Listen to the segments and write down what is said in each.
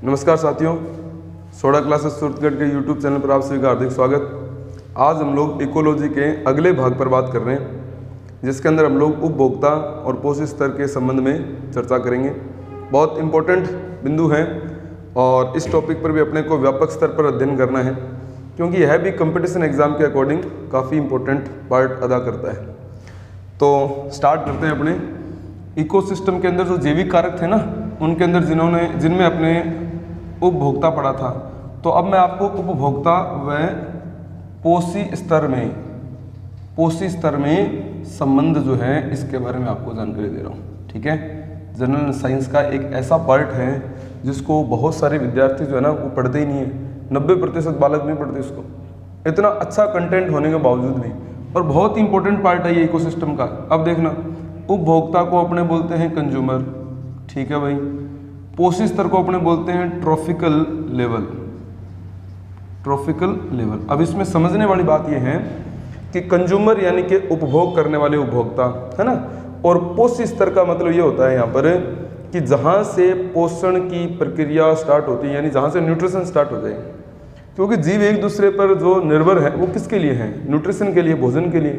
नमस्कार साथियों, soda classes Suratgarh के यूट्यूब चैनल पर आप सभी का हार्दिक स्वागत। आज हम लोग इकोलॉजी के अगले भाग पर बात कर रहे हैं, जिसके अंदर हम लोग उपभोक्ता और पोषण स्तर के संबंध में चर्चा करेंगे। बहुत इम्पोर्टेंट बिंदु हैं और इस टॉपिक पर भी अपने को व्यापक स्तर पर अध्ययन करना है, क्योंकि यह भी कंपटीशन एग्जाम के अकॉर्डिंग काफ़ी इम्पोर्टेंट पार्ट अदा करता है। तो स्टार्ट करते हैं अपने इकोसिस्टम के अंदर जो जैविक कारक थे ना, उनके अंदर जिनमें अपने उपभोक्ता पड़ा था। तो अब मैं आपको उपभोक्ता व पोषी स्तर में संबंध जो है इसके बारे में आपको जानकारी दे रहा हूँ। ठीक है, जनरल साइंस का एक ऐसा पार्ट है जिसको बहुत सारे विद्यार्थी जो है ना वो पढ़ते ही नहीं है। 90% बालक नहीं पढ़ते इसको, इतना अच्छा कंटेंट होने के बावजूद भी। और बहुत ही इंपॉर्टेंट पार्ट है ये इकोसिस्टम का। अब देखना, उपभोक्ता को अपने बोलते हैं कंज्यूमर, ठीक है भाई। पोषी स्तर को अपने बोलते हैं ट्रॉफिकल लेवल। अब इसमें समझने वाली बात यह है कि कंज्यूमर यानी कि उपभोग करने वाले उपभोक्ता, है ना। और पोषी स्तर का मतलब ये होता है यहाँ पर कि जहाँ से पोषण की प्रक्रिया स्टार्ट होती है, यानी जहाँ से न्यूट्रिशन स्टार्ट हो जाए। क्योंकि जीव एक दूसरे पर जो निर्भर है वो किसके लिए है? न्यूट्रिशन के लिए, भोजन के लिए।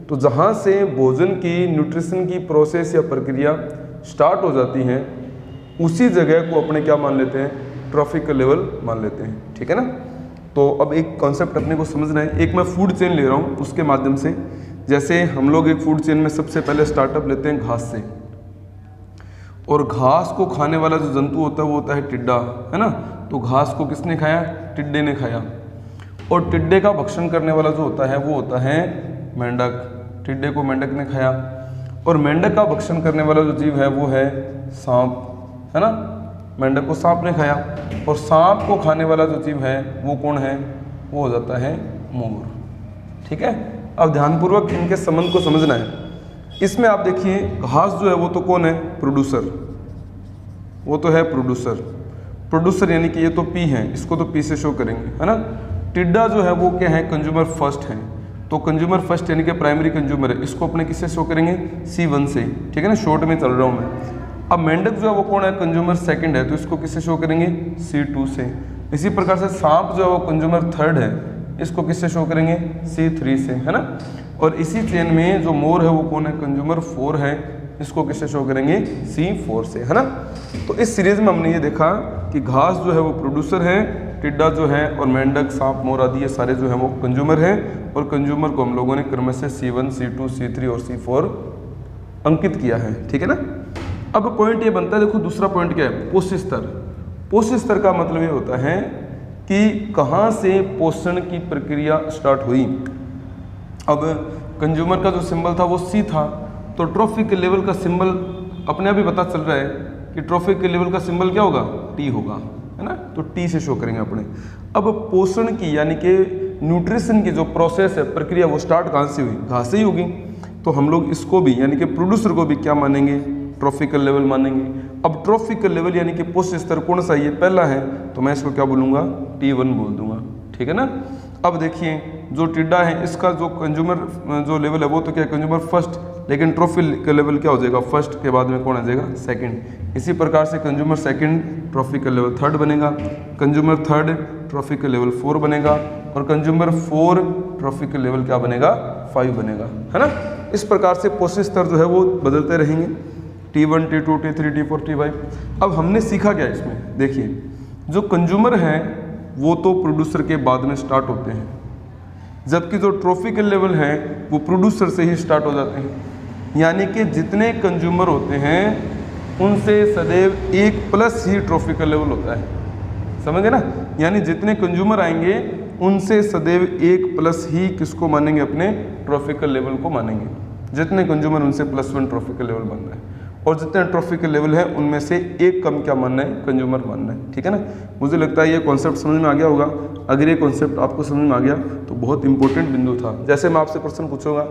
तो जहाँ से भोजन की न्यूट्रिशन की प्रोसेस या प्रक्रिया स्टार्ट हो जाती है, उसी जगह को अपने क्या मान लेते हैं? ट्रॉफिकल लेवल मान लेते हैं। ठीक है ना। तो अब एक कॉन्सेप्ट अपने को समझना है। एक मैं फूड चेन ले रहा हूँ, उसके माध्यम से जैसे हम लोग एक फूड चेन में सबसे पहले स्टार्टअप लेते हैं घास से, और घास को खाने वाला जो जंतु होता है वो होता है टिड्डा, है ना। तो घास को किसने खाया? टिड्डे ने खाया। और टिड्डे का भक्षण करने वाला जो होता है वो होता है मेंढक। टिड्डे को मेंढक ने खाया। और मेंढक का भक्षण करने वाला जो जीव है वो है सांप, है ना। मेंढक को सांप ने खाया। और सांप को खाने वाला जो जीव है वो कौन है? वो हो जाता है मोर। ठीक है। अब ध्यानपूर्वक इनके संबंध को समझना है। इसमें आप देखिए, घास जो है वो तो कौन है? प्रोड्यूसर। वो तो है प्रोड्यूसर यानी कि ये तो पी है, इसको तो पी से शो करेंगे, है ना। टिड्डा जो है वो क्या है? कंज्यूमर फर्स्ट है। तो कंज्यूमर फर्स्ट यानी कि प्राइमरी कंज्यूमर है, इसको अपने किससे शो करेंगे? C1 से। ठीक है ना, शॉर्ट में चल रहा हूँ मैं। अब मेंढक जो है वो कौन है? कंज्यूमर सेकंड है, तो इसको किससे शो करेंगे? C2 से। इसी प्रकार से सांप जो है वो कंज्यूमर थर्ड है, इसको किससे शो करेंगे? C3 से, है ना। और इसी चेन में जो मोर है वो कौन है? कंज्यूमर 4 है, इसको किससे शो करेंगे? C4 से, है ना। तो इस सीरीज में हमने ये देखा कि घास जो है वो प्रोड्यूसर है, टिड्डा जो है और मेंढक, सांप, मोर आदि ये सारे जो है वो कंज्यूमर हैं। और कंज्यूमर को हम लोगों ने क्रम से C1, C2, C3 और C4 अंकित किया है। ठीक है ना। अब पॉइंट ये बनता है, देखो दूसरा पॉइंट क्या है? पोषी स्तर। पोषी स्तर का मतलब ये होता है कि कहाँ से पोषण की प्रक्रिया स्टार्ट हुई। अब कंज्यूमर का जो सिंबल था वो C था, तो ट्रॉफिक लेवल का सिंबल अपने आप ही पता चल रहा है कि ट्रॉफिक लेवल का सिंबल क्या होगा? T होगा, है ना। तो T से शो करेंगे अपने। अब पोषण की यानी कि न्यूट्रिशन की जो प्रोसेस है, प्रक्रिया, वो स्टार्ट कहाँ से हुई? घास से ही होगी। तो हम लोग इसको भी यानी कि प्रोड्यूसर को भी क्या मानेंगे? ट्रॉफिकल लेवल मानेंगे। अब ट्रॉफिकल लेवल यानी कि पोषण स्तर कौन सा? ये पहला है, तो मैं इसको क्या बोलूँगा? T1 बोल दूंगा। ठीक है ना। अब देखिए, जो टिड्डा है इसका जो कंज्यूमर जो लेवल है वो तो क्या है? Consumer first. लेकिन ट्रॉफिकल लेवल क्या हो जाएगा? फर्स्ट के बाद में कौन आ जाएगा? सेकंड। इसी प्रकार से consumer second, tropical level third बनेगा। कंज्यूमर थर्ड, ट्रॉफिकल लेवल 4 बनेगा। और कंज्यूमर 4, ट्रॉफिकल लेवल क्या बनेगा? 5 बनेगा, है ना। इस प्रकार से पोषण स्तर जो है वो बदलते रहेंगे, T1, T2, T3, T4, T5। अब हमने सीखा क्या इसमें? देखिए, जो कंज्यूमर हैं वो तो प्रोड्यूसर के बाद में स्टार्ट होते हैं, जबकि जो ट्रॉफिकल लेवल है वो प्रोड्यूसर से ही स्टार्ट हो जाते हैं। यानी कि जितने कंज्यूमर होते हैं उनसे सदैव 1+ ही ट्रॉफिकल लेवल होता है, समझे ना। यानी जितने कंज्यूमर आएंगे उनसे सदैव 1+ ही किसको मानेंगे? अपने ट्रॉफिकल लेवल को मानेंगे। जितने कंज्यूमर उनसे +1 ट्रॉफिकल लेवल बनना है, और जितने ट्रॉफिकल लेवल है उनमें से एक कम क्या मानना है? कंज्यूमर मानना है। ठीक है ना। मुझे लगता है ये कॉन्सेप्ट समझ में आ गया होगा। अगर ये कॉन्सेप्ट आपको समझ में आ गया तो बहुत इंपॉर्टेंट बिंदु था। जैसे मैं आपसे प्रश्न पूछूंगा,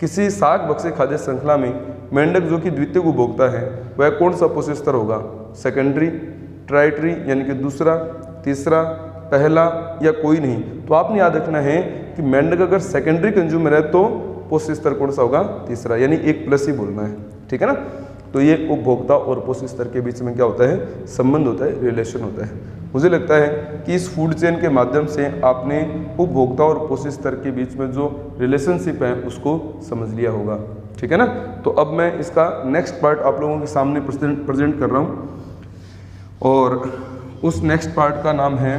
किसी शाक भक्षी खाद्य श्रृंखला में मेंढक जो कि द्वितीय उपभोक्ता है वह कौन सा पोषण स्तर होगा? सेकेंडरी, ट्राइटरी यानी कि दूसरा, तीसरा, पहला या कोई नहीं? तो आपने याद रखना है कि मेंढक अगर सेकेंडरी कंज्यूमर है तो पोषण स्तर कौन सा होगा? तीसरा, यानी 1+ ही बोलना है। ठीक है ना। तो ये उपभोक्ता और पोषण स्तर के बीच में क्या होता है? संबंध होता है, रिलेशन होता है। मुझे लगता है कि इस फूड चेन के माध्यम से आपने उपभोक्ता और पोषित स्तर के बीच में जो रिलेशनशिप है उसको समझ लिया होगा, ठीक है ना। तो अब मैं इसका नेक्स्ट पार्ट आप लोगों के सामने प्रेजेंट कर रहा हूँ, और उस नेक्स्ट पार्ट का नाम है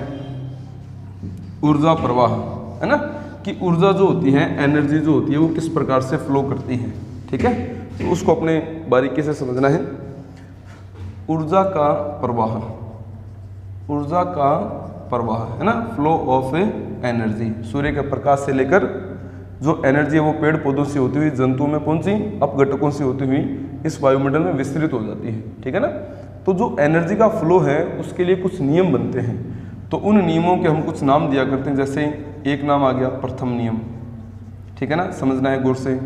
ऊर्जा प्रवाह, है ना, कि ऊर्जा जो होती है, एनर्जी जो होती है वो किस प्रकार से फ्लो करती है, ठीक है। तो उसको अपने बारीकी से समझना है। ऊर्जा का प्रवाह, ऊर्जा का प्रवाह, है ना, फ्लो ऑफ एनर्जी, सूर्य के प्रकाश से लेकर जो एनर्जी है वो पेड़ पौधों से होती हुई जंतुओं में पहुंची, अपघटकों से होती हुई इस वायुमंडल में विस्तृत हो जाती है, ठीक है ना। तो जो एनर्जी का फ्लो है उसके लिए कुछ नियम बनते हैं, तो उन नियमों के हम कुछ नाम दिया करते हैं। जैसे एक नाम आ गया प्रथम नियम, ठीक है ना, समझना है गौर से।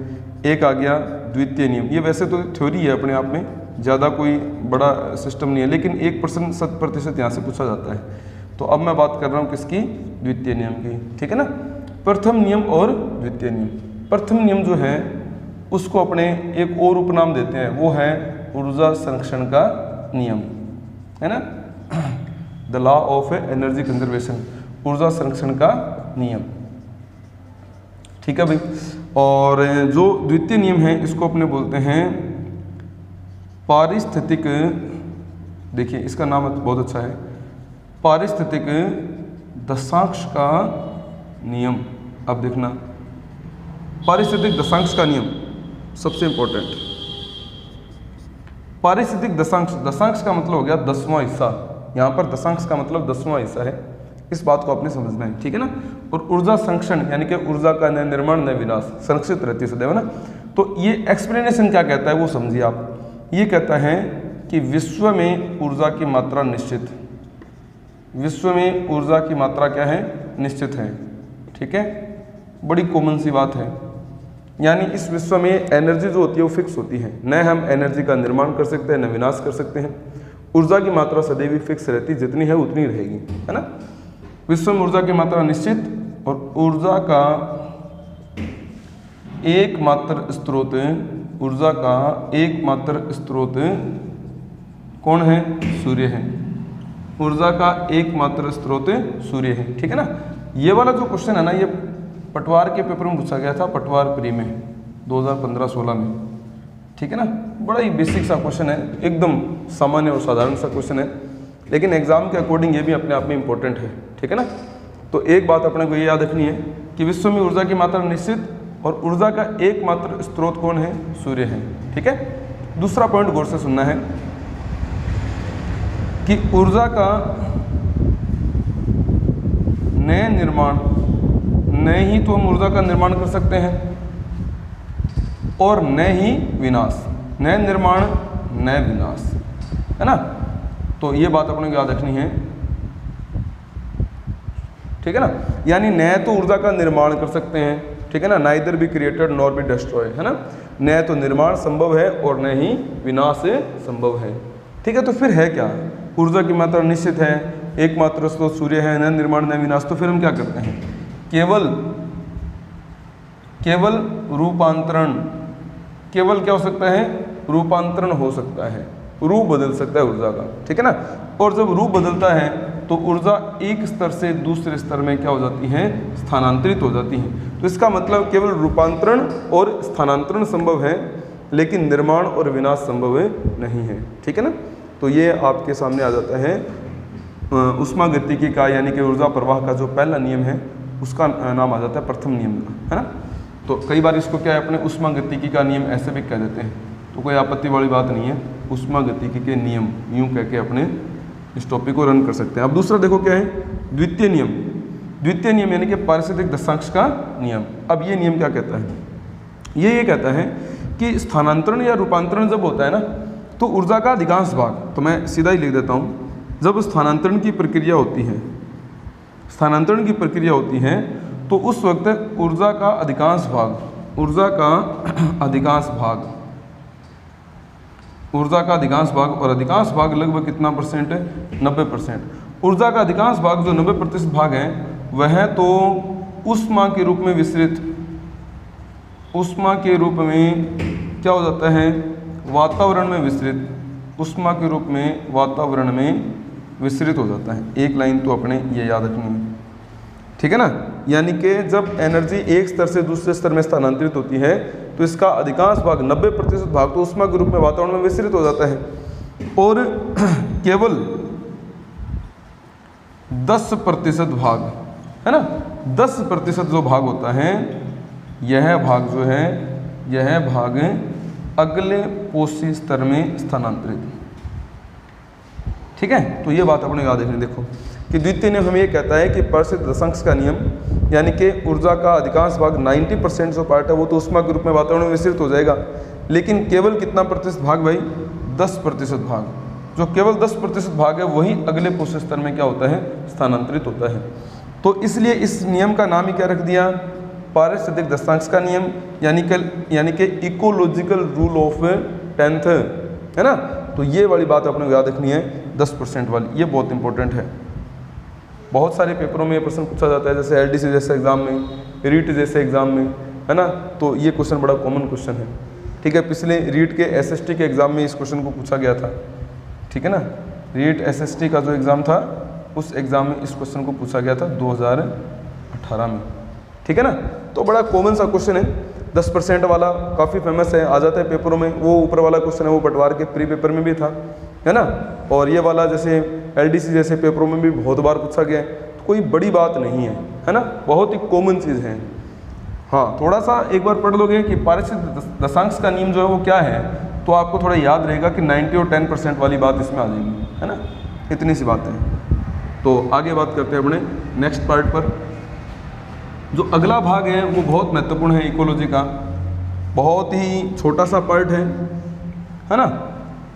एक आ गया द्वितीय नियम, ये वैसे तो थ्योरी है अपने आप में, ज़्यादा कोई बड़ा सिस्टम नहीं है, लेकिन 1% 100% यहाँ से पूछा जाता है। तो अब मैं बात कर रहा हूँ किसकी, द्वितीय नियम की, ठीक है ना। प्रथम नियम और द्वितीय नियम। प्रथम नियम जो है उसको अपने एक और उपनाम देते हैं, वो है ऊर्जा संरक्षण का नियम, है ना, the law of energy conservation, ऊर्जा संरक्षण का नियम, ठीक है भाई। और जो द्वितीय नियम है इसको अपने बोलते हैं पारिस्थितिक, देखिए इसका नाम बहुत अच्छा है, पारिस्थितिक दशांश का नियम। अब देखना, पारिस्थितिक दशांश का नियम सबसे इंपॉर्टेंट। पारिस्थितिक दशांश, दशांश का मतलब हो गया 10वां हिस्सा, यहाँ पर दशांश का मतलब 10वां हिस्सा है, इस बात को आपने समझना है, ठीक है ना। और ऊर्जा संरक्षण यानी कि ऊर्जा का न निर्माण न विनाश, संरक्षित रहती है सदैव ना। तो ये एक्सप्लेनेशन क्या कहता है वो समझिए आप। ये कहता है कि विश्व में ऊर्जा की मात्रा निश्चित, विश्व में ऊर्जा की मात्रा क्या है, निश्चित है, ठीक है, बड़ी कॉमन सी बात है। यानी इस विश्व में एनर्जी जो होती है वो फिक्स होती है, न हम एनर्जी का निर्माण कर सकते हैं न विनाश कर सकते हैं। ऊर्जा की मात्रा सदैव ही फिक्स रहती, जितनी है उतनी रहेगी, है ना। विश्व में ऊर्जा की मात्रा निश्चित, और ऊर्जा का एकमात्र स्रोत, ऊर्जा का एकमात्र स्रोत कौन है, सूर्य है। ऊर्जा का एकमात्र स्रोत सूर्य है, ठीक है ना। ये वाला जो क्वेश्चन है ना, ये पटवार के पेपर में पूछा गया था, पटवार प्री में 2015-16 में, ठीक है ना। बड़ा ही बेसिक सा क्वेश्चन है, एकदम सामान्य और साधारण सा क्वेश्चन है, लेकिन एग्जाम के अकॉर्डिंग ये भी अपने आप में इंपॉर्टेंट है, ठीक है ना। तो एक बात अपने को ये याद रखनी है कि विश्व में ऊर्जा की मात्रा निश्चित, और ऊर्जा का एकमात्र स्रोत कौन है, सूर्य है, ठीक है। दूसरा पॉइंट गौर से सुनना है कि ऊर्जा का नए निर्माण, न ही तो हम ऊर्जा का निर्माण कर सकते हैं और न ही विनाश, न निर्माण न विनाश, है ना। तो ये बात अपने को याद रखनी है, ठीक है ना। यानी न तो ऊर्जा का निर्माण कर सकते हैं, ठीक है ना, neither be created nor be destroy, है ना। न तो निर्माण संभव है और न ही विनाश संभव है, ठीक है। तो फिर है क्या, ऊर्जा की मात्रा निश्चित है, एकमात्र स्रोत सूर्य है, न निर्माण न विनाश। तो फिर हम क्या करते हैं, केवल रूपांतरण, केवल क्या हो सकता है, रूपांतरण हो सकता है, रूप बदल सकता है ऊर्जा का, ठीक है ना। और जब रूप बदलता है तो ऊर्जा एक स्तर से दूसरे स्तर में क्या हो जाती है, स्थानांतरित हो जाती है। तो इसका मतलब केवल रूपांतरण और स्थानांतरण संभव है, लेकिन निर्माण और विनाश संभव नहीं है, ठीक है ना। तो ये आपके सामने आ जाता है ऊष्मागतिकी का, यानी कि ऊर्जा प्रवाह का जो पहला नियम है उसका नाम आ जाता है प्रथम नियम, है ना। तो कई बार इसको क्या है अपने ऊष्मागतिकी का नियम ऐसे भी कह देते हैं, तो कोई आपत्ति वाली बात नहीं है, ऊष्मागतिकी के नियम यूँ कह के अपने इस टॉपिक को रन कर सकते हैं। अब दूसरा देखो क्या है, द्वितीय नियम। द्वितीय नियम यानी कि पारिस्थितिक दशांश का नियम। अब ये नियम क्या कहता है, ये कहता है कि स्थानांतरण या रूपांतरण जब होता है ना, तो ऊर्जा का अधिकांश भाग, तो मैं सीधा ही लिख देता हूँ, जब स्थानांतरण की प्रक्रिया होती है, स्थानांतरण की प्रक्रिया होती है तो उस वक्त ऊर्जा का अधिकांश भाग, ऊर्जा का अधिकांश भाग, ऊर्जा का अधिकांश भाग, और अधिकांश भाग लगभग कितना परसेंट है, 90%। ऊर्जा का अधिकांश भाग जो 90% भाग है वह तो ऊष्मा के रूप में विसरित, ऊष्मा के रूप में क्या हो जाता है, वातावरण में विसरित, ऊष्मा के रूप में वातावरण में विसरित हो जाता है। एक लाइन तो अपने ये याद रखनी है, ठीक है ना। यानी कि जब एनर्जी एक स्तर से दूसरे स्तर में स्थानांतरित होती है तो इसका अधिकांश भाग 90% भाग तो ऊष्मा के रूप में वातावरण में विसरित हो जाता है और केवल 10% भाग, है ना, 10% जो भाग होता है यह भाग जो है यह भाग अगले पोषी स्तर में स्थानांतरित, ठीक है। तो ये बात अपने याद रखनी। देखो कि द्वितीय नियम हमें ये कहता है कि परिसिद्ध दशांश का नियम, यानी कि ऊर्जा का अधिकांश भाग 90% जो पार्ट है वो तो ऊष्मा के रूप में वातावरण में विसरित हो जाएगा, लेकिन केवल कितना प्रतिशत भाग भाई, 10% भाग, जो केवल 10% भाग है वही अगले पोषी स्तर में क्या होता है, स्थानांतरित होता है। तो इसलिए इस नियम का नाम ही क्या रख दिया, पारिस्थितिक दशांश का नियम, यानी कि इकोलॉजिकल रूल ऑफ 10th, है ना। तो ये वाली बात अपने को याद रखनी है, 10% वाली, ये बहुत इंपॉर्टेंट है। बहुत सारे पेपरों में ये प्रश्न पूछा जाता है, जैसे LDC जैसे एग्जाम में, रीट जैसे एग्जाम में, है ना। तो ये क्वेश्चन बड़ा कॉमन क्वेश्चन है, ठीक है। पिछले रीट के SST के एग्जाम में इस क्वेश्चन को पूछा गया था, ठीक है ना। रीट SST का जो एग्ज़ाम था उस एग्ज़ाम में इस क्वेश्चन को पूछा गया था 2018 में, ठीक है ना। तो बड़ा कॉमन सा क्वेश्चन है, 10% वाला काफ़ी फेमस है, आ जाता है पेपरों में। वो ऊपर वाला क्वेश्चन है वो पटवार के प्री पेपर में भी था, है ना। और ये वाला जैसे LDC जैसे पेपरों में भी बहुत बार पूछा गया है, तो कोई बड़ी बात नहीं है ना, बहुत ही कॉमन चीज़ है। हाँ, थोड़ा सा एक बार पढ़ लोगे कि पारिस्थितिक दशांश का नियम जो है वो क्या है, तो आपको थोड़ा याद रहेगा कि 90 और 10% वाली बात इसमें आ जाएगी, है ना। इतनी सी बात है। तो आगे बात करते हैं अपने नेक्स्ट पार्ट पर। जो अगला भाग है वो बहुत महत्वपूर्ण है इकोलॉजी का, बहुत ही छोटा सा पार्ट है ना।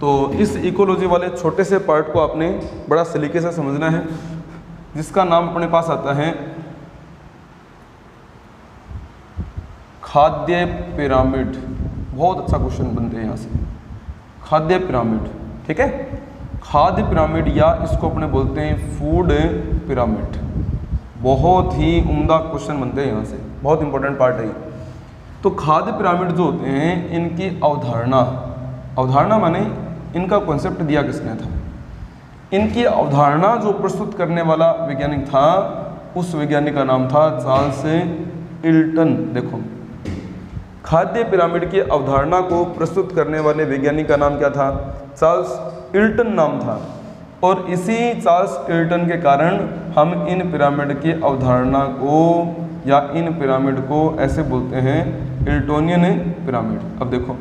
तो इस इकोलॉजी वाले छोटे से पार्ट को आपने बड़ा सलीके से समझना है, जिसका नाम अपने पास आता है खाद्य पिरामिड। बहुत अच्छा क्वेश्चन बनते हैं यहाँ से, खाद्य पिरामिड, ठीक है। खाद्य पिरामिड या इसको अपने बोलते हैं फूड पिरामिड। बहुत ही उम्दा क्वेश्चन बनते हैं यहाँ से, बहुत इंपॉर्टेंट पार्ट है ये। तो खाद्य पिरामिड जो होते हैं इनकी अवधारणा माने इनका कॉन्सेप्ट दिया किसने था, इनकी अवधारणा जो प्रस्तुत करने वाला वैज्ञानिक था उस वैज्ञानिक का नाम था चार्ल्स इल्टन। देखो, खाद्य पिरामिड की अवधारणा को प्रस्तुत करने वाले वैज्ञानिक का नाम क्या था, चार्ल्स इल्टन नाम था। और इसी चार्ल्स इल्टन के कारण हम इन पिरामिड की अवधारणा को या इन पिरामिड को ऐसे बोलते हैं इल्टोनियन पिरामिड। अब देखो,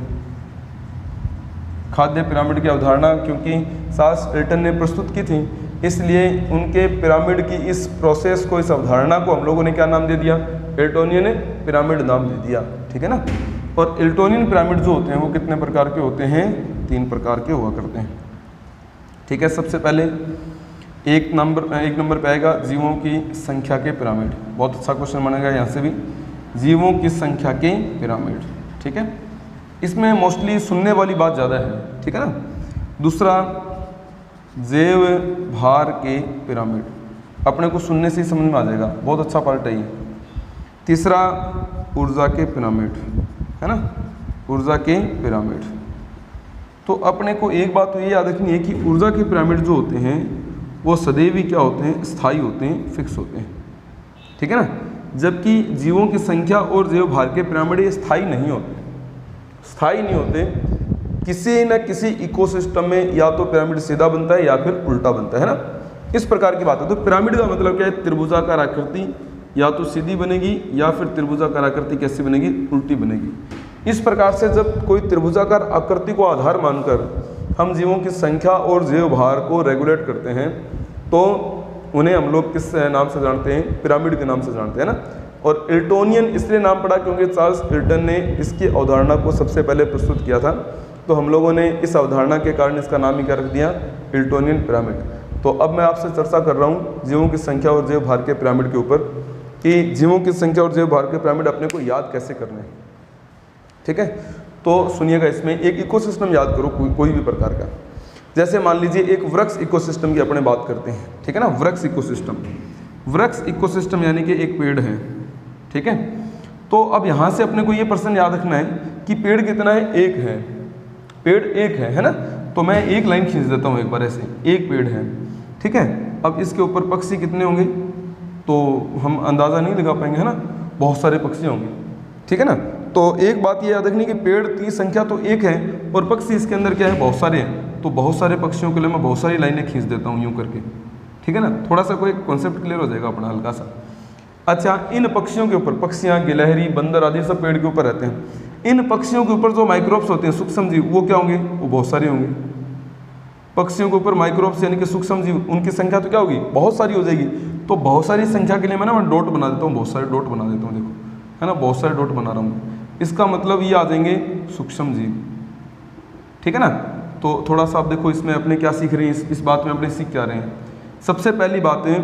खाद्य पिरामिड की अवधारणा क्योंकि चार्ल्स इल्टन ने प्रस्तुत की थी, इसलिए उनके पिरामिड की इस प्रोसेस को, इस अवधारणा को हम लोगों ने क्या नाम दे दिया, इल्टोनियन पिरामिड नाम दे दिया, ठीक है ना। और इल्टोनियन पिरामिड जो होते हैं वो कितने प्रकार के होते हैं, 3 प्रकार के हुआ करते हैं, ठीक है। सबसे पहले एक नंबर पे आएगा जीवों की संख्या के पिरामिड। बहुत अच्छा क्वेश्चन बनेगा यहाँ से भी, जीवों की संख्या के पिरामिड, ठीक है। इसमें मोस्टली सुनने वाली बात ज़्यादा है, ठीक है ना। दूसरा जैव भार के पिरामिड, अपने को सुनने से ही समझ में आ जाएगा, बहुत अच्छा पार्ट है ये। तीसरा ऊर्जा के पिरामिड, है ना, ऊर्जा के पिरामिड। तो अपने को एक बात तो ये याद रखनी है कि ऊर्जा के पिरामिड जो होते हैं वो सदैव ही क्या होते हैं, स्थायी होते हैं, फिक्स होते हैं, ठीक है ना। जबकि जीवों की संख्या और जैव भार के पिरामिड ये स्थायी नहीं होते, स्थायी नहीं होते। किसी न किसी इकोसिस्टम में या तो पिरामिड सीधा बनता है या फिर उल्टा बनता है ना, इस प्रकार की बात है। तो पिरामिड का मतलब क्या है, त्रिभुजाकार आकृति या तो सीधी बनेगी या फिर त्रिभुजाकार आकृति कैसी बनेगी, उल्टी बनेगी। इस प्रकार से जब कोई त्रिभुजाकार आकृति को आधार मानकर हम जीवों की संख्या और जैव भार को रेगुलेट करते हैं तो उन्हें हम लोग किस नाम से जानते हैं, पिरामिड के नाम से जानते हैं ना। और इल्टोनियन इसलिए नाम पड़ा क्योंकि चार्ल्स इल्टन ने इसकी अवधारणा को सबसे पहले प्रस्तुत किया था, तो हम लोगों ने इस अवधारणा के कारण इसका नाम ही क्या रख दिया, इल्टोनियन पिरामिड। तो अब मैं आपसे चर्चा कर रहा हूँ जीवों की संख्या और जैव भार के पिरामिड के ऊपर, कि जीवों की संख्या और जैव भार के पिरामिड अपने को याद कैसे करने हैं, ठीक है। तो सुनिएगा, इसमें एक इकोसिस्टम याद करो कोई भी प्रकार का। जैसे मान लीजिए एक वृक्ष इकोसिस्टम की अपने बात करते हैं, ठीक है ना। वृक्ष इकोसिस्टम यानी कि एक पेड़ है, ठीक है। तो अब यहाँ से अपने को ये प्रश्न याद रखना है कि पेड़ कितना है, एक है, पेड़ एक है ना। तो मैं एक लाइन खींच देता हूँ एक बार ऐसे, एक पेड़ है। ठीक है। अब इसके ऊपर पक्षी कितने होंगे तो हम अंदाज़ा नहीं लगा पाएंगे, है ना, बहुत सारे पक्षी होंगे, ठीक है ना। तो एक बात ये याद रखनी कि पेड़ की संख्या तो एक है और पक्षी इसके अंदर क्या है, बहुत सारे हैं। तो बहुत सारे पक्षियों के लिए मैं बहुत सारी लाइनें खींच देता हूँ यूँ करके, ठीक है ना। थोड़ा सा कोई कॉन्सेप्ट क्लियर हो जाएगा अपना हल्का सा। अच्छा, इन पक्षियों के ऊपर, पक्षियाँ, गिलहरी, बंदर आदि सब पेड़ के ऊपर रहते हैं। इन पक्षियों के ऊपर जो माइक्रोब्स होते हैं, सूक्ष्म जीव, वो क्या होंगे, वो बहुत सारे होंगे। पक्षियों के ऊपर माइक्रोब्स यानी कि सूक्ष्म जीव, उनकी संख्या तो क्या होगी, बहुत सारी हो जाएगी। तो बहुत सारी संख्या के लिए मैं डॉट बना देता हूँ, बहुत सारे डॉट बना देता हूँ, देखो, है ना, बहुत सारे डॉट बना रहा हूँ। इसका मतलब ये आ जाएंगे सूक्ष्म जीव, ठीक है ना। तो थोड़ा सा आप देखो इसमें अपने क्या सीख रहे हैं, इस बात में अपने सीख क्या रहे हैं। सबसे पहली बात है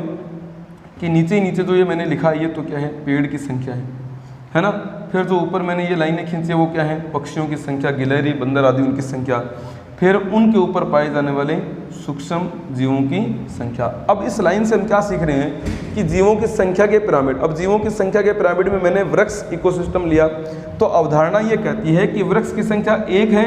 कि नीचे जो ये मैंने लिखा है, ये तो क्या है, पेड़ की संख्या है ना। फिर जो ऊपर मैंने ये लाइनें खींची है वो क्या है, पक्षियों की संख्या, गिलहरी, बंदर आदि उनकी संख्या, फिर उनके ऊपर पाए जाने वाले सूक्ष्म जीवों की संख्या। अब इस लाइन से हम क्या सीख रहे हैं कि जीवों की संख्या के पिरामिड। अब जीवों की संख्या के पिरामिड में मैंने वृक्ष इकोसिस्टम लिया, तो अवधारणा ये कहती है कि वृक्ष की संख्या एक है,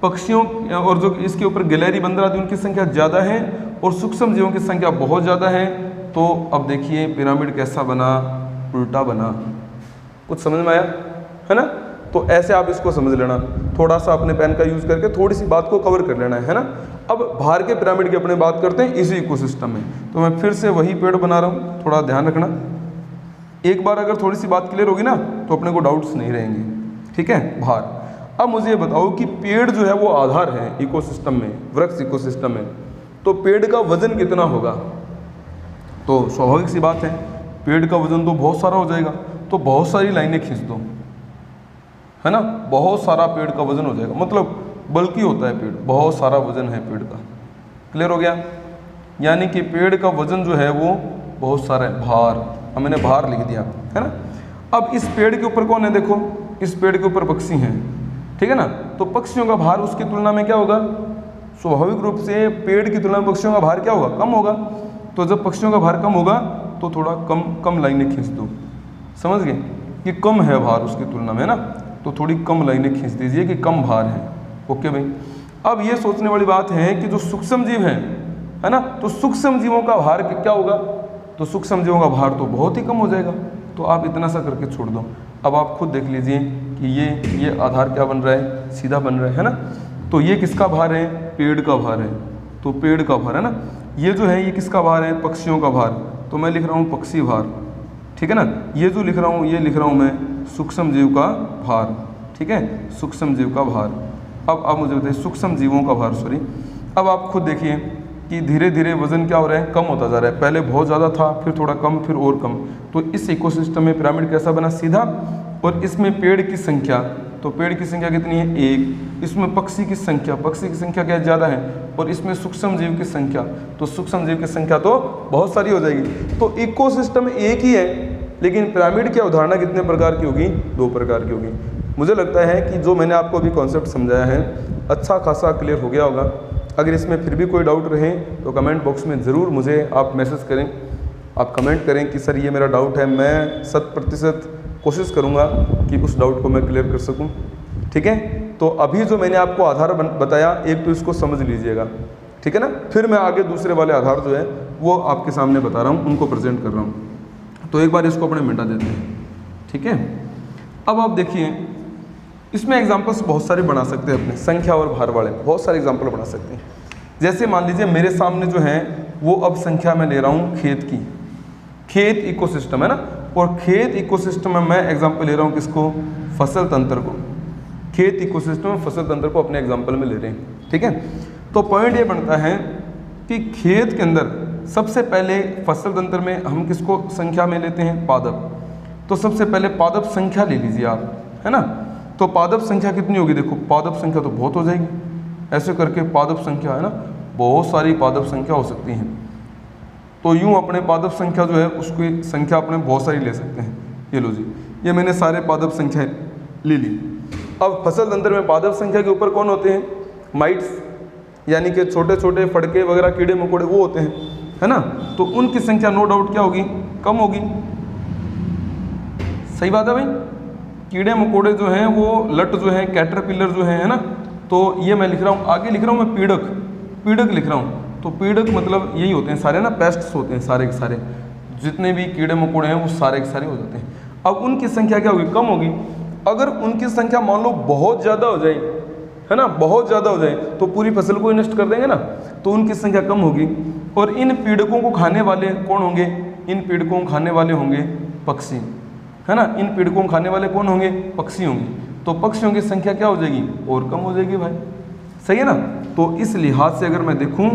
पक्षियों और जो इसके ऊपर गिलहरी, बंदर आदि उनकी संख्या ज़्यादा है और सूक्ष्म जीवों की संख्या बहुत ज़्यादा है। तो अब देखिए पिरामिड कैसा बना, उल्टा बना। कुछ समझ में आया, है ना। तो ऐसे आप इसको समझ लेना, थोड़ा सा अपने पेन का यूज़ करके थोड़ी सी बात को कवर कर लेना है ना। अब बाहर के पिरामिड की अपने बात करते हैं इसी इकोसिस्टम में। तो मैं फिर से वही पेड़ बना रहा हूँ, थोड़ा ध्यान रखना। एक बार अगर थोड़ी सी बात क्लियर होगी ना तो अपने को डाउट्स नहीं रहेंगे, ठीक है। बाहर अब मुझे ये बताओ कि पेड़ जो है वो आधार है इकोसिस्टम में, वृक्ष इकोसिस्टम में, तो पेड़ का वजन कितना होगा। तो स्वाभाविक सी बात है, पेड़ का वजन तो बहुत सारा हो जाएगा। तो बहुत सारी लाइनें खींच दो, है ना, बहुत सारा पेड़ का वजन हो जाएगा, मतलब बल्कि होता है पेड़, बहुत सारा वजन है पेड़ का। क्लियर हो गया, यानी कि पेड़ का वजन जो है वो बहुत सारा है, भार। अब मैंने भार लिख दिया, है ना। अब इस पेड़ के ऊपर कौन है, देखो इस पेड़ के ऊपर पक्षी हैं, ठीक है ना। तो पक्षियों का भार उसकी तुलना में क्या होगा, स्वाभाविक रूप से पेड़ की तुलना में पक्षियों का भार क्या होगा, कम होगा। तो जब पक्षियों का भार कम होगा तो थोड़ा कम लाइनें खींच दो, समझ गए कि कम है भार उसकी तुलना में, है ना। तो थोड़ी कम लाइनें खींच दीजिए कि कम भार है। ओके भाई। अब ये सोचने वाली बात है कि जो सूक्ष्म जीव है ना, तो सूक्ष्म जीवों का भार क्या होगा, तो सूक्ष्म जीवों का भार तो बहुत ही कम हो जाएगा। तो आप इतना सा करके छोड़ दो। अब आप खुद देख लीजिए कि ये आधार क्या बन रहा है, सीधा बन रहा है ना। तो ये किसका भार है, पेड़ का भार है, तो पेड़ का भार है ना। ये जो है ये किसका भार है, पक्षियों का भार, तो मैं लिख रहा हूँ पक्षी भार, ठीक है ना। ये जो लिख रहा हूँ ये लिख रहा हूँ मैं सूक्ष्म जीव का भार, ठीक है, सूक्ष्म जीव का भार। अब मुझे बताइए सूक्ष्म जीवों का भार, सॉरी। अब आप खुद देखिए कि धीरे धीरे वजन क्या हो रहा है, कम होता जा रहा है। पहले बहुत ज़्यादा था, फिर थोड़ा कम, फिर और कम। तो इस इकोसिस्टम में पिरामिड कैसा बना, सीधा। और इसमें पेड़ की संख्या, तो पेड़ की संख्या कितनी है, एक। इसमें पक्षी की संख्या क्या ज़्यादा है। और इसमें सूक्ष्म जीव की संख्या, तो सूक्ष्म जीव की संख्या तो बहुत सारी हो जाएगी। तो इकोसिस्टम एक ही है, लेकिन पिरामिड की अवधारणा कितने प्रकार की होगी, दो प्रकार की होगी। मुझे लगता है कि जो मैंने आपको अभी कॉन्सेप्ट समझाया है अच्छा खासा क्लियर हो गया होगा। अगर इसमें फिर भी कोई डाउट रहे तो कमेंट बॉक्स में ज़रूर मुझे आप मैसेज करें, आप कमेंट करें कि सर ये मेरा डाउट है। मैं 100% कोशिश करूँगा कि उस डाउट को मैं क्लियर कर सकूँ, ठीक है। तो अभी जो मैंने आपको आधार बताया, एक तो इसको समझ लीजिएगा, ठीक है ना। फिर मैं आगे दूसरे वाले आधार जो है वो आपके सामने बता रहा हूँ, उनको प्रेजेंट कर रहा हूँ। तो एक बार इसको अपने मिटा देते हैं, ठीक है। अब आप देखिए इसमें एग्जाम्पल्स बहुत सारे बना सकते हैं, अपने संख्या और भार वाले बहुत सारे एग्जाम्पल बना सकते हैं। जैसे मान लीजिए मेरे सामने जो है वो अब संख्या मैं ले रहा हूँ खेत की, खेत इकोसिस्टम है ना। और खेत इकोसिस्टम में मैं एग्जाम्पल ले रहा हूँ किसको, फसल तंत्र को। खेत इकोसिस्टम में फसल तंत्र को अपने एग्जाम्पल में ले रहे हैं, ठीक है। तो पॉइंट ये बनता है कि खेत के अंदर सबसे पहले फसल तंत्र में हम किसको संख्या में लेते हैं, पादप। तो सबसे पहले पादप संख्या ले लीजिए आप, है ना। तो पादप संख्या कितनी होगी, देखो पादप संख्या तो बहुत हो जाएगी। ऐसे करके पादप संख्या है ना, बहुत सारी पादप संख्या हो सकती हैं। तो यूँ अपने पादप संख्या जो है उसकी संख्या अपने बहुत सारी ले सकते हैं। ये लो जी, ये मैंने सारे पादप संख्या ले ली। अब फसल तंत्र में पादप संख्या के ऊपर कौन होते हैं, माइट्स, यानी कि छोटे छोटे फड़के वगैरह कीड़े मकोड़े वो होते हैं, है ना। तो उनकी संख्या नो डाउट क्या होगी, कम होगी। सही बात है भाई। कीड़े मकोड़े जो हैं वो लट जो है, कैटरपिलर जो है ना। तो ये मैं लिख रहा हूँ, आगे लिख रहा हूँ मैं पीड़क लिख रहा हूँ। तो पीड़क मतलब यही होते हैं सारे ना, पेस्ट्स होते हैं सारे के सारे, जितने भी कीड़े मकोड़े हैं वो सारे के सारे हो जाते हैं। अब उनकी संख्या क्या होगी, कम होगी। अगर उनकी संख्या मान लो बहुत ज़्यादा हो जाए, है ना, बहुत ज़्यादा हो जाए तो पूरी फसल को ही नष्ट कर देंगे ना, तो उनकी संख्या कम होगी। और इन पीड़कों को खाने वाले कौन होंगे, इन पीड़कों को खाने वाले होंगे पक्षी, है ना, इन पीड़कों को खाने वाले कौन होंगे, पक्षी होंगे। तो पक्षियों की संख्या क्या हो जाएगी, और कम हो जाएगी भाई, सही है ना। तो इस लिहाज से अगर मैं देखूं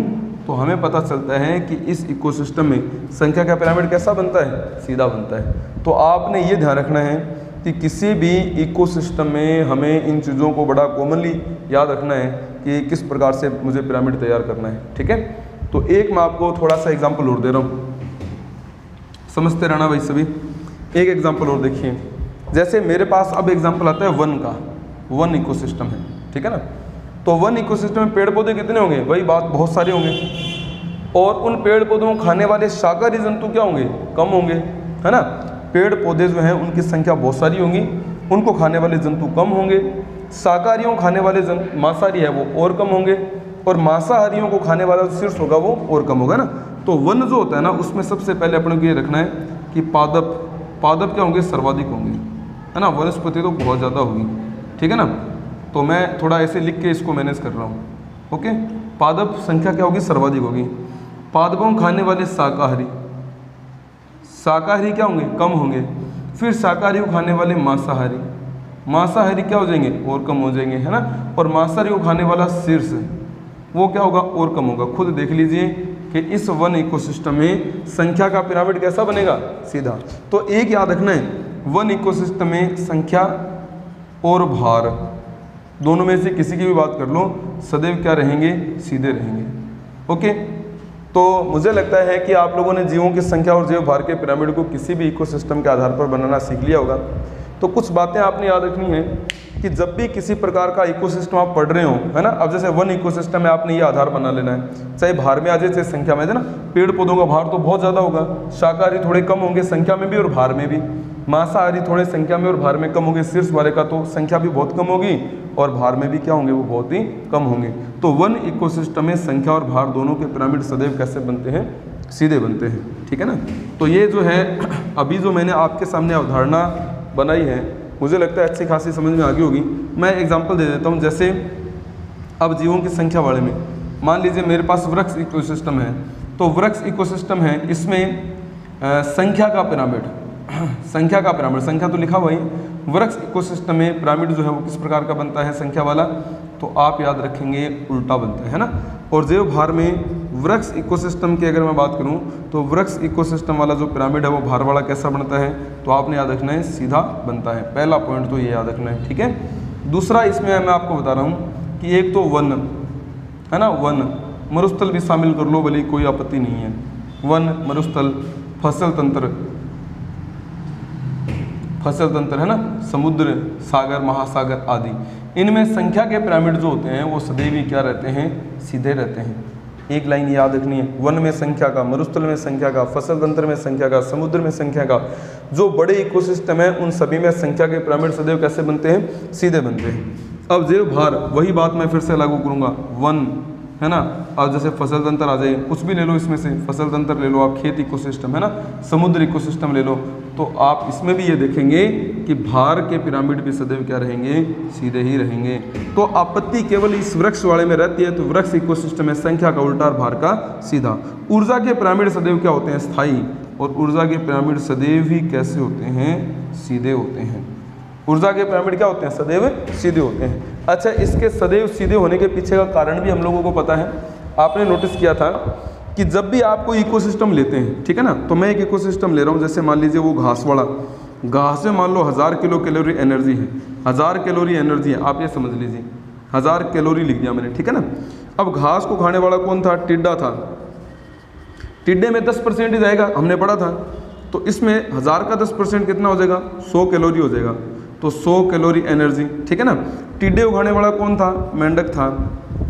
तो हमें पता चलता है कि इस इकोसिस्टम में संख्या का पिरामिड कैसा बनता है, सीधा बनता है। तो आपने ये ध्यान रखना है कि किसी भी इकोसिस्टम में हमें इन चीज़ों को बड़ा कॉमनली याद रखना है कि किस प्रकार से मुझे पिरामिड तैयार करना है, ठीक है। तो एक मैं आपको थोड़ा सा एग्जाम्पल और दे रहा हूँ, समझते रहना भाई सभी। एक एग्जाम्पल और देखिए, जैसे मेरे पास अब एग्जाम्पल आता है वन का, वन इकोसिस्टम है, ठीक है ना। तो वन इकोसिस्टम में पेड़ पौधे कितने होंगे, वही बात, बहुत सारे होंगे। और उन पेड़ पौधों को खाने वाले शाकाहारी जंतु क्या होंगे, कम होंगे, है ना। पेड़ पौधे जो हैं उनकी संख्या बहुत सारी होंगी, उनको खाने वाले जंतु कम होंगे। शाकाहारियों को खाने वाले मांसाहारी है वो और कम होंगे, और मांसाहारियों को खाने वाला जो शीर्ष होगा वो और कम होगा ना। तो वन जो होता है ना, उसमें सबसे पहले अपने को ये रखना है कि पादप क्या होंगे, सर्वाधिक होंगे, है ना। वनस्पति तो बहुत ज़्यादा होगी, ठीक है ना। तो मैं थोड़ा ऐसे लिख के इसको मैनेज कर रहा हूँ, ओके। पादप संख्या क्या होगी, सर्वाधिक होगी। पादपों को खाने वाले शाकाहारी क्या होंगे, कम होंगे। फिर शाकाहारी को खाने वाले मांसाहारी क्या हो जाएंगे, और कम हो जाएंगे, है ना। और मांसाहारी को खाने वाला शीर्ष वो क्या होगा, और कम होगा। खुद देख लीजिए कि इस वन इकोसिस्टम में संख्या का पिरामिड कैसा बनेगा, सीधा। तो एक याद रखना है, वन इकोसिस्टम में संख्या और भार दोनों में से किसी की भी बात कर लो, सदैव क्या रहेंगे, सीधे रहेंगे, ओके। तो मुझे लगता है कि आप लोगों ने जीवों की संख्या और जीव भार के पिरामिड को किसी भी इकोसिस्टम के आधार पर बनाना सीख लिया होगा। तो कुछ बातें आपने याद रखनी है कि जब भी किसी प्रकार का इकोसिस्टम आप पढ़ रहे हो, है ना। अब जैसे वन इकोसिस्टम में आपने ये आधार बना लेना है, चाहे भार में आ जाए चाहे संख्या में, है ना। पेड़ पौधों का भार तो बहुत ज़्यादा होगा, शाकाहारी थोड़े कम होंगे संख्या में भी और भार में भी, मांसाहारी थोड़े संख्या में और भार में कम होंगे, शीर्ष वाले का तो संख्या भी बहुत कम होगी और भार में भी क्या होंगे, वो बहुत ही कम होंगे। तो वन इकोसिस्टम में संख्या और भार दोनों के पिरामिड सदैव कैसे बनते हैं, सीधे बनते हैं, ठीक है ना। तो ये जो है अभी जो मैंने आपके सामने अवधारणा बनाई है, मुझे लगता है अच्छी खासी समझ में आ गई होगी। मैं एग्जांपल दे देता हूँ। जैसे अब जीवों की संख्या वाले में मान लीजिए मेरे पास वृक्ष इकोसिस्टम है, तो वृक्ष इकोसिस्टम है, इसमें संख्या का पिरामिड संख्या तो लिखा हुआ ही, वृक्ष इकोसिस्टम में पिरामिड जो है वो किस प्रकार का बनता है, संख्या वाला। तो आप याद रखेंगे उल्टा बनता है ना। और जैव भार में वृक्ष इकोसिस्टम की अगर मैं बात करूं तो वृक्ष इकोसिस्टम वाला जो पिरामिड है वो भार वाला कैसा बनता है, तो आपने याद रखना है सीधा बनता है। पहला पॉइंट तो ये याद रखना है, ठीक है। दूसरा इसमें मैं आपको बता रहा हूँ कि एक तो वन है ना, वन मरुस्थल भी शामिल कर लो, भले कोई आपत्ति नहीं है। वन, मरुस्थल, फसल तंत्र है ना, समुद्र, सागर, महासागर आदि, इनमें संख्या के पिरामिड जो होते हैं वो सदैव ही क्या रहते हैं, सीधे रहते हैं। एक लाइन याद रखनी है, वन में संख्या का, मरुस्थल में संख्या का, फसल तंत्र में संख्या का, समुद्र में संख्या का, जो बड़े इकोसिस्टम है उन सभी में संख्या के पिरामिड सदैव कैसे बनते हैं, सीधे बनते हैं। अब जैव भार, वही बात मैं फिर से लागू करूँगा, वन है ना। अब जैसे फसल तंत्र आ जाए, कुछ भी ले लो इसमें से, फसल तंत्र ले लो आप, खेत इकोसिस्टम है ना, समुद्र इकोसिस्टम ले लो, तो आप इसमें भी ये देखेंगे कि भार के पिरामिड भी सदैव क्या रहेंगे, सीधे ही रहेंगे। तो आपत्ति केवल इस वृक्ष वाले में रहती है, तो वृक्ष इकोसिस्टम में संख्या का उल्टा और भार का सीधा। ऊर्जा के पिरामिड सदैव क्या होते हैं, स्थायी, और ऊर्जा के पिरामिड सदैव ही कैसे होते हैं, सीधे होते हैं। ऊर्जा के पिरामिड क्या होते हैं, सदैव सीधे होते हैं। अच्छा, इसके सदैव सीधे होने के पीछे का कारण भी हम लोगों को पता है। आपने नोटिस किया था कि जब भी आप कोई इकोसिस्टम लेते हैं, ठीक है ना, तो मैं एक इकोसिस्टम ले रहा हूँ, जैसे मान लीजिए वो घास वाला, घास में मान लो 1000 किलो कैलोरी एनर्जी है, 1000 कैलोरी एनर्जी है, आप ये समझ लीजिए 1000 कैलोरी लिख दिया मैंने, ठीक है ना। अब घास को खाने वाला कौन था, टिड्डा था। टिड्डे में 10% ही जाएगा, हमने पढ़ा था। तो इसमें 1000 का 10% कितना हो जाएगा, 100 कैलोरी हो जाएगा। तो 100 कैलोरी एनर्जी, ठीक है ना। टिड्डे उगाने वाला कौन था, मेंढक था,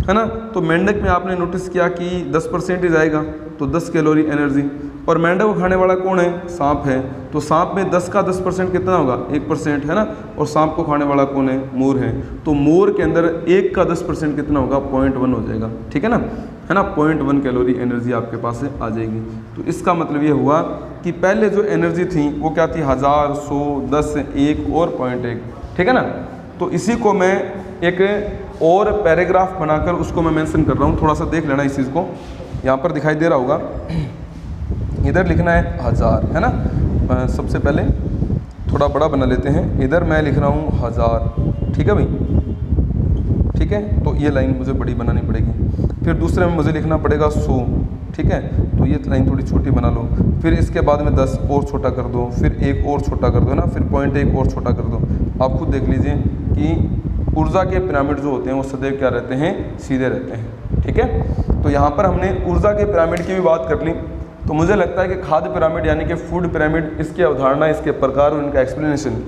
है ना। तो मेंढक में आपने नोटिस किया कि 10% ही जाएगा, तो 10 कैलोरी एनर्जी। और मेंढक को खाने वाला कौन है? सांप है। तो सांप में 10 का 10% कितना होगा? 1% है ना। और सांप को खाने वाला कौन है? मोर है। तो मोर के अंदर 1 का 10% कितना होगा? 0.1 हो जाएगा, ठीक है ना, है ना। 0.1 कैलोरी एनर्जी आपके पास से आ जाएगी। तो इसका मतलब ये हुआ कि पहले जो एनर्जी थी वो क्या थी? 1000, 100, 10, 1 और 0.1, ठीक है ना। तो इसी को मैं एक और पैराग्राफ बनाकर उसको मैं मेंशन कर रहा हूँ, थोड़ा सा देख लेना इस चीज़ को। यहाँ पर दिखाई दे रहा होगा, इधर लिखना है 1000, है ना। सबसे पहले थोड़ा बड़ा बना लेते हैं, इधर मैं लिख रहा हूँ 1000, ठीक है भाई, ठीक है। तो ये लाइन मुझे बड़ी बनानी पड़ेगी। फिर दूसरे में मुझे लिखना पड़ेगा 100, ठीक है। तो ये लाइन थोड़ी छोटी बना लो। फिर इसके बाद में 10 और छोटा कर दो, फिर 1 और छोटा कर दो ना, फिर 0.1 और छोटा कर दो। आप खुद देख लीजिए कि ऊर्जा के पिरामिड जो होते हैं वो सदैव क्या रहते हैं? सीधे रहते हैं, ठीक है। तो यहाँ पर हमने ऊर्जा के पिरामिड की भी बात कर ली। तो मुझे लगता है कि खाद्य पिरामिड यानी कि फूड पिरामिड, इसकी अवधारणा, इसके प्रकार और इनका एक्सप्लेनेशन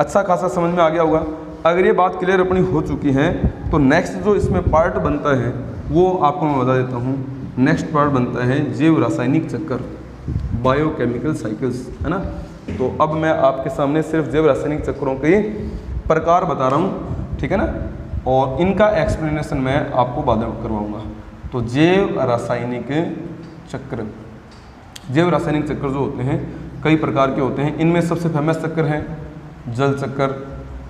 अच्छा खासा समझ में आ गया होगा। अगर ये बात क्लियर अपनी हो चुकी है तो नेक्स्ट जो इसमें पार्ट बनता है वो आपको मैं बता देता हूँ। नेक्स्ट पार्ट बनता है जैव रासायनिक चक्कर, बायोकेमिकल साइकिल्स, है ना। तो अब मैं आपके सामने सिर्फ जैव रासायनिक चक्रों के प्रकार बता रहा हूँ, ठीक है ना, और इनका एक्सप्लेनेशन मैं आपको बाद में करवाऊँगा। तो जैव रासायनिक चक्र, जैव रासायनिक चक्र जो होते हैं कई प्रकार के होते हैं। इनमें सबसे फेमस चक्र है जल चक्र,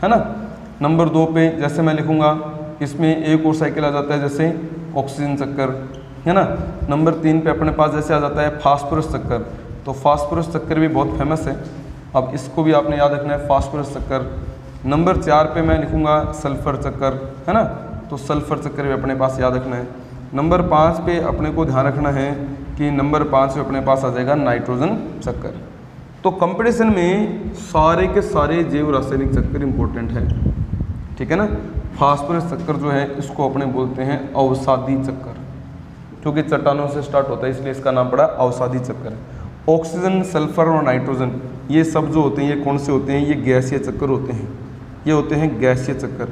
है ना। नंबर 2 पे जैसे मैं लिखूंगा इसमें एक और साइकिल आ जाता है जैसे ऑक्सीजन चक्कर, है ना। नंबर 3 पे अपने पास जैसे आ जाता है फास्फोरस चक्कर। तो फास्फोरस चक्कर भी बहुत फेमस है, अब इसको भी आपने याद रखना है, फास्फोरस चक्कर। नंबर 4 पे मैं लिखूंगा सल्फर चक्कर, है ना। तो सल्फर चक्कर भी अपने पास याद रखना है। नंबर 5 पे अपने को ध्यान रखना है कि नंबर 5 पे अपने पास आ जाएगा नाइट्रोजन चक्कर। तो कंपटीशन में सारे के सारे जैव रासायनिक चक्कर इंपॉर्टेंट है, ठीक है ना। फास्फोरस चक्कर जो है इसको अपने बोलते हैं अवसादी चक्कर, क्योंकि चट्टानों से स्टार्ट होता है इसलिए इसका नाम पड़ा अवसादी चक्कर। ऑक्सीजन, सल्फर और नाइट्रोजन ये सब जो होते हैं ये कौन से होते हैं? ये गैसीय चक्कर होते हैं, ये होते हैं गैसीय चक्कर।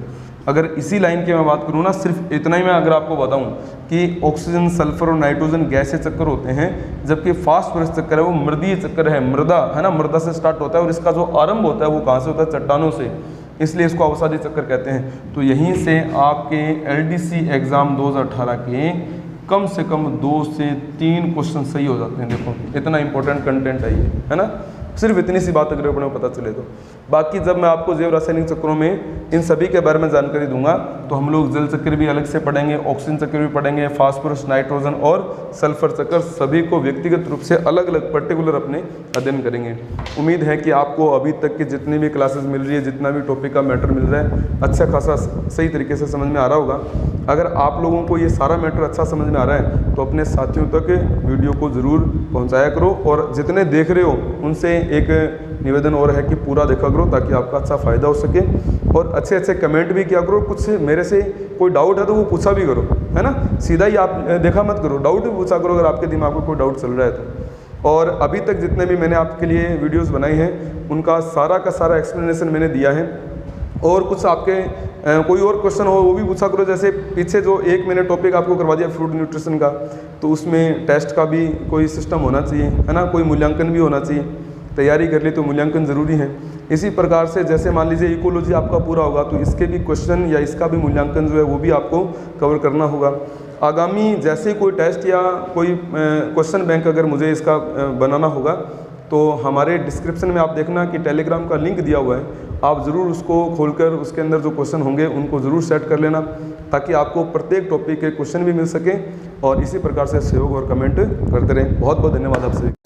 अगर इसी लाइन की मैं बात करूँ ना, सिर्फ इतना ही मैं अगर आपको बताऊं कि ऑक्सीजन, सल्फर और नाइट्रोजन गैसीय चक्कर होते हैं, जबकि फास्फोरस चक्कर है वो मृदीय चक्कर है, मृदा, है ना, मृदा से स्टार्ट होता है और इसका जो आरंभ होता है वो कहाँ से होता है? चट्टानों से, इसलिए इसको अवसादी चक्कर कहते हैं। तो यहीं से आपके LDC एग्ज़ाम 2018 के कम से कम 2 से 3 क्वेश्चन सही हो जाते हैं। देखो इतना इंपॉर्टेंट कंटेंट है ये, है ना। सिर्फ इतनी सी बात अगर अपने को पता चले तो। बाकी जब मैं आपको जैव रासायनिक चक्रों में इन सभी के बारे में जानकारी दूंगा तो हम लोग जल चक्र भी अलग से पढ़ेंगे, ऑक्सीजन चक्र भी पढ़ेंगे, फास्फोरस, नाइट्रोजन और सल्फर चक्र, सभी को व्यक्तिगत रूप से अलग अलग पर्टिकुलर अपने अध्ययन करेंगे। उम्मीद है कि आपको अभी तक की जितनी भी क्लासेस मिल रही है, जितना भी टॉपिक का मैटर मिल रहा है, अच्छा खासा सही तरीके से समझ में आ रहा होगा। अगर आप लोगों को ये सारा मैटर अच्छा समझ में आ रहा है तो अपने साथियों तक वीडियो को ज़रूर पहुंचाया करो, और जितने देख रहे हो उनसे एक निवेदन और है कि पूरा देखा करो ताकि आपका अच्छा फ़ायदा हो सके, और अच्छे अच्छे कमेंट भी किया करो। कुछ मेरे से कोई डाउट है तो वो पूछा भी करो, है ना। सीधा ही आप देखा मत करो, डाउट भी पूछा करो अगर आपके दिमाग में कोई डाउट चल रहा है तो। और अभी तक जितने भी मैंने आपके लिए वीडियोज़ बनाई हैं उनका सारा का सारा एक्सप्लेनेशन मैंने दिया है। और कुछ आपके कोई और क्वेश्चन हो वो भी पूछा करो। जैसे पीछे जो एक मैंने टॉपिक आपको करवा दिया फूड न्यूट्रिशन का, तो उसमें टेस्ट का भी कोई सिस्टम होना चाहिए, है ना, कोई मूल्यांकन भी होना चाहिए। तैयारी कर ली तो मूल्यांकन ज़रूरी है। इसी प्रकार से जैसे मान लीजिए इकोलॉजी आपका पूरा होगा तो इसके भी क्वेश्चन या इसका भी मूल्यांकन जो है वो भी आपको कवर करना होगा। आगामी जैसे कोई टेस्ट या कोई क्वेश्चन बैंक अगर मुझे इसका बनाना होगा तो हमारे डिस्क्रिप्शन में आप देखना कि टेलीग्राम का लिंक दिया हुआ है, आप ज़रूर उसको खोलकर उसके अंदर जो क्वेश्चन होंगे उनको ज़रूर सेट कर लेना ताकि आपको प्रत्येक टॉपिक के क्वेश्चन भी मिल सकें। और इसी प्रकार से सहयोग और कमेंट करते रहें। बहुत बहुत धन्यवाद आपसे।